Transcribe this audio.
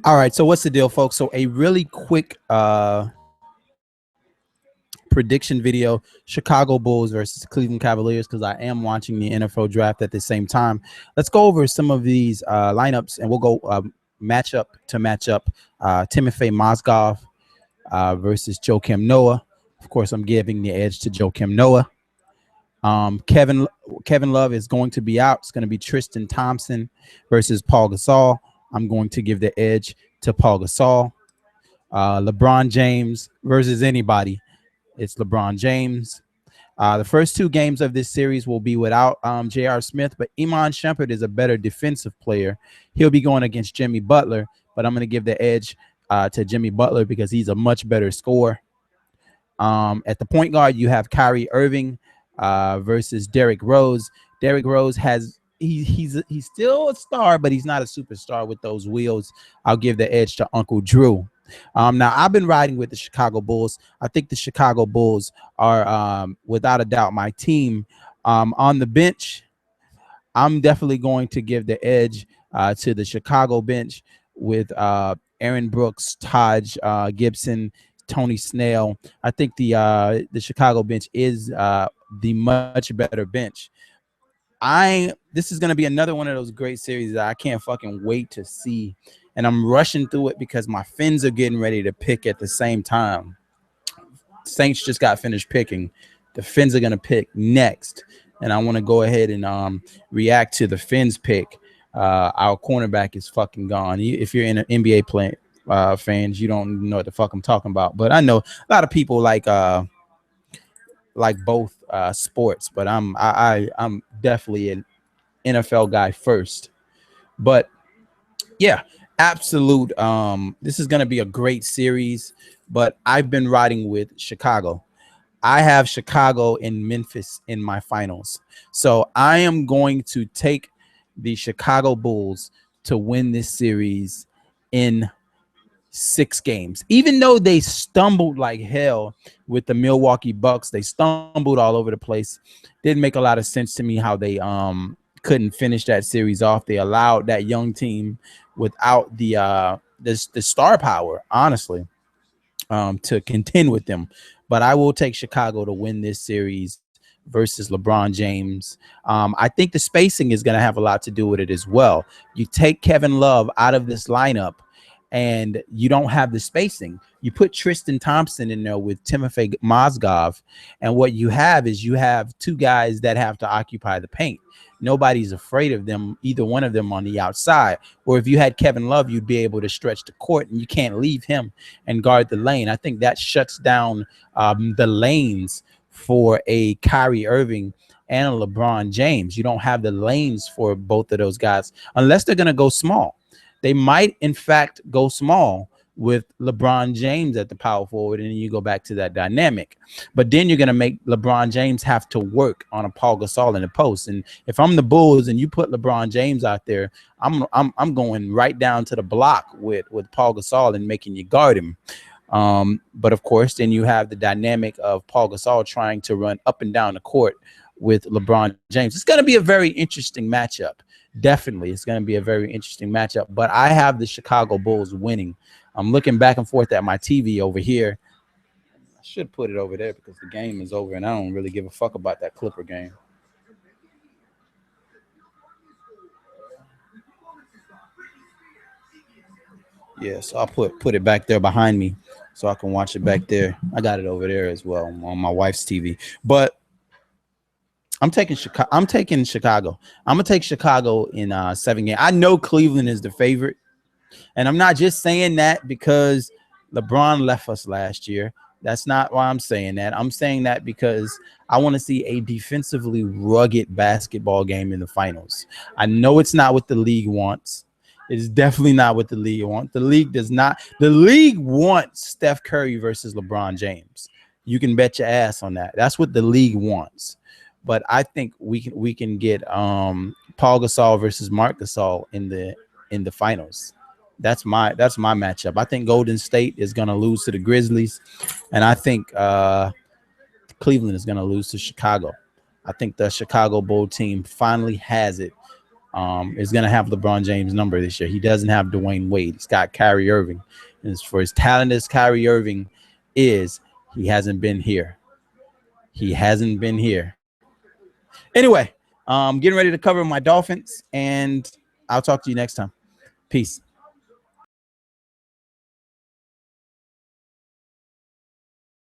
All right, so what's the deal, folks? So a really quick prediction video: Chicago Bulls versus Cleveland Cavaliers, because I am watching the NFL draft at the same time. Let's go over some of these lineups, and we'll go matchup to matchup. Timothy Mozgov versus Joakim Noah. Of course, I'm giving the edge to Joakim Noah. Kevin Love is going to be out. It's going to be Tristan Thompson versus Paul Gasol. I'm going to give the edge to Paul Gasol. LeBron James versus anybody. It's LeBron James. The first two games of this series will be without J.R. Smith, but Iman Shumpert is a better defensive player. He'll be going against Jimmy Butler, but I'm going to give the edge to Jimmy Butler because he's a much better scorer. At the point guard, you have Kyrie Irving versus Derrick Rose. Derrick Rose has he's still a star, but he's not a superstar with those wheels. I'll give the edge to Uncle Drew. Now, I've been riding with the Chicago Bulls. I think the Chicago Bulls are, without a doubt, my team. On the bench, I'm definitely going to give the edge to the Chicago bench with Aaron Brooks, Taj Gibson, Tony Snell. I think the Chicago bench is the much better bench. This is going to be another one of those great series that I can't fucking wait to see. And I'm rushing through it because my Fins are getting ready to pick at the same time. Saints just got finished picking. The Fins are going to pick next. And I want to go ahead and react to the Fins pick. Our cornerback is fucking gone. If you're in an NBA fans, you don't know what the fuck I'm talking about. But I know a lot of people like both sports, but I'm definitely an NFL guy first. But yeah, absolute. This is gonna be a great series, but I've been riding with Chicago. I have Chicago and Memphis in my finals, so I am going to take the Chicago Bulls to win this series in 6 games. Even though they stumbled like hell with the Milwaukee Bucks, they stumbled all over the place. Didn't make a lot of sense to me how they couldn't finish that series off. They allowed that young team without the star power, honestly, to contend with them. But I will take Chicago to win this series versus LeBron James. I think the spacing is going to have a lot to do with it as well. You take Kevin Love out of this lineup, and you don't have the spacing. You put Tristan Thompson in there with Timothy Mozgov, and what you have is you have two guys that have to occupy the paint. Nobody's afraid of them, either one of them on the outside. Or if you had Kevin Love, you'd be able to stretch the court, and you can't leave him and guard the lane. I think that shuts down the lanes for a Kyrie Irving and a LeBron James. You don't have the lanes for both of those guys unless they're going to go small. They might, in fact, go small with LeBron James at the power forward, and then you go back to that dynamic. But then you're going to make LeBron James have to work on a Paul Gasol in the post. And if I'm the Bulls and you put LeBron James out there, I'm going right down to the block with Paul Gasol and making you guard him. But of course, then you have the dynamic of Paul Gasol trying to run up and down the court with LeBron James. It's going to be a very interesting matchup. Definitely, it's going to be a very interesting matchup. But I have the Chicago Bulls winning. I'm looking back and forth at my TV over here. I should put it over there because the game is over, and I don't really give a fuck about that Clipper game. Yeah, so I'll put it back there behind me so I can watch it back there. I got it over there as well on my wife's TV. But I'm taking Chicago. I'm gonna take Chicago in 7 games. I know Cleveland is the favorite, and I'm not just saying that because LeBron left us last year. That's not why I'm saying that. I'm saying that because I want to see a defensively rugged basketball game in the finals. I know it's not what the league wants. It is definitely not what the league wants. The league does not. The league wants Steph Curry versus LeBron James. You can bet your ass on that. That's what the league wants. But I think we can get Paul Gasol versus Marc Gasol in the finals. That's my matchup. I think Golden State is going to lose to the Grizzlies, and I think Cleveland is going to lose to Chicago. I think the Chicago Bull team finally has it. is going to have LeBron James' number this year. He doesn't have Dwayne Wade. He's got Kyrie Irving. And for as talented as Kyrie Irving is, he hasn't been here. He hasn't been here. Anyway, getting ready to cover my Dolphins, and I'll talk to you next time. Peace.